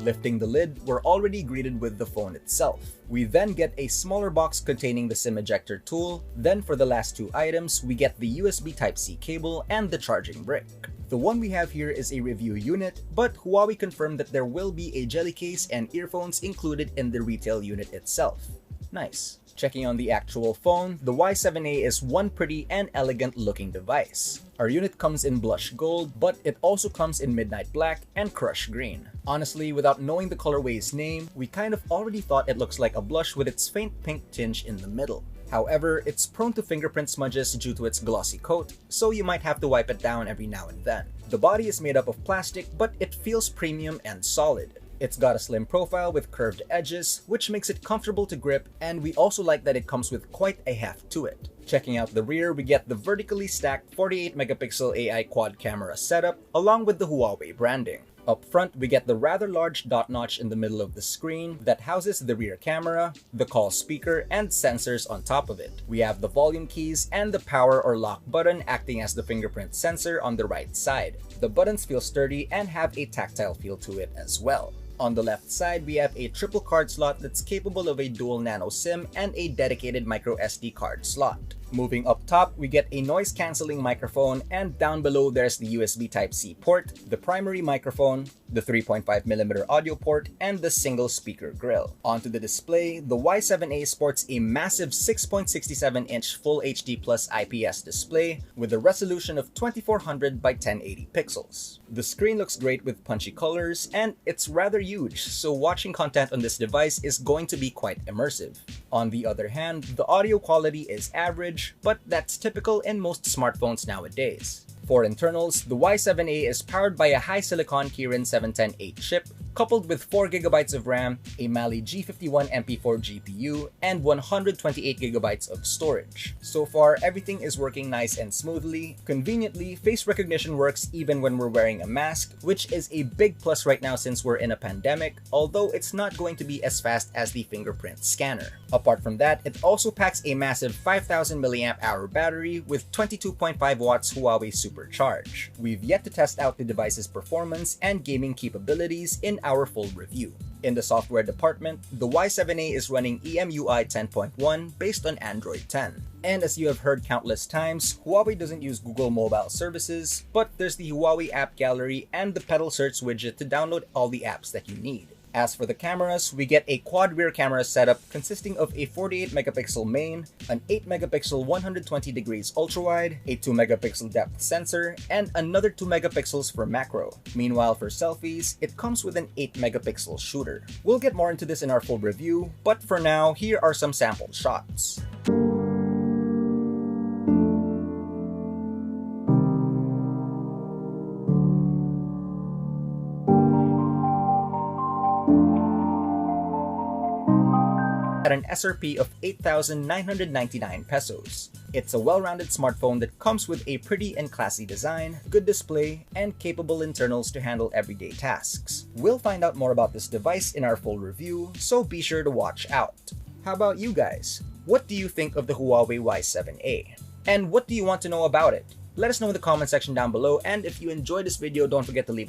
Lifting the lid, we're already greeted with the phone itself. We then get a smaller box containing the SIM ejector tool. Then for the last two items, we get the USB Type-C cable and the charging brick. The one we have here is a review unit, but Huawei confirmed that there will be a jelly case and earphones included in the retail unit itself. Nice. Checking on the actual phone, the Y7a is one pretty and elegant looking device. Our unit comes in blush gold, but it also comes in midnight black and crush green. Honestly, without knowing the colorway's name, we kind of already thought it looks like a blush with its faint pink tinge in the middle. However, it's prone to fingerprint smudges due to its glossy coat, so you might have to wipe it down every now and then. The body is made up of plastic, but it feels premium and solid. It's got a slim profile with curved edges, which makes it comfortable to grip, and we also like that it comes with quite a heft to it. Checking out the rear, we get the vertically stacked 48-megapixel AI quad camera setup, along with the Huawei branding. Up front, we get the rather large dot notch in the middle of the screen that houses the rear camera, the call speaker, and sensors on top of it. We have the volume keys and the power or lock button acting as the fingerprint sensor on the right side. The buttons feel sturdy and have a tactile feel to it as well. On the left side, we have a triple card slot that's capable of a dual nano SIM and a dedicated micro SD card slot. Moving up top, we get a noise-canceling microphone, and down below there's the USB Type-C port, the primary microphone, the 3.5mm audio port, and the single speaker grille. Onto the display, the Y7a sports a massive 6.67-inch Full HD Plus IPS display with a resolution of 2400 by 1080 pixels. The screen looks great with punchy colors, and it's rather huge, so watching content on this device is going to be quite immersive. On the other hand, the audio quality is average, but that's typical in most smartphones nowadays. For internals, the Y7a is powered by a high-silicon Kirin 710-8 chip, coupled with 4GB of RAM, a Mali G51 MP4 GPU, and 128GB of storage. So far, everything is working nice and smoothly. Conveniently, face recognition works even when we're wearing a mask, which is a big plus right now since we're in a pandemic, although it's not going to be as fast as the fingerprint scanner. Apart from that, it also packs a massive 5000 mAh battery with 22.5 watts Huawei Supercharge. We've yet to test out the device's performance and gaming capabilities in our full review. In the software department, the Y7a is running EMUI 10.1 based on Android 10. And as you have heard countless times, Huawei doesn't use Google mobile services, but there's the Huawei app gallery and the pedal search widget to download all the apps that you need. As for the cameras, we get a quad rear camera setup consisting of a 48-megapixel main, an 8-megapixel 120 degrees ultrawide, a 2-megapixel depth sensor, and another 2 megapixels for macro. Meanwhile, for selfies, it comes with an 8-megapixel shooter. We'll get more into this in our full review, but for now, here are some sample shots. At an SRP of 8,999 pesos. It's a well-rounded smartphone that comes with a pretty and classy design, good display, and capable internals to handle everyday tasks. We'll find out more about this device in our full review, so be sure to watch out. How about you guys? What do you think of the Huawei Y7a? And what do you want to know about it? Let us know in the comment section down below, and if you enjoyed this video, don't forget to leave a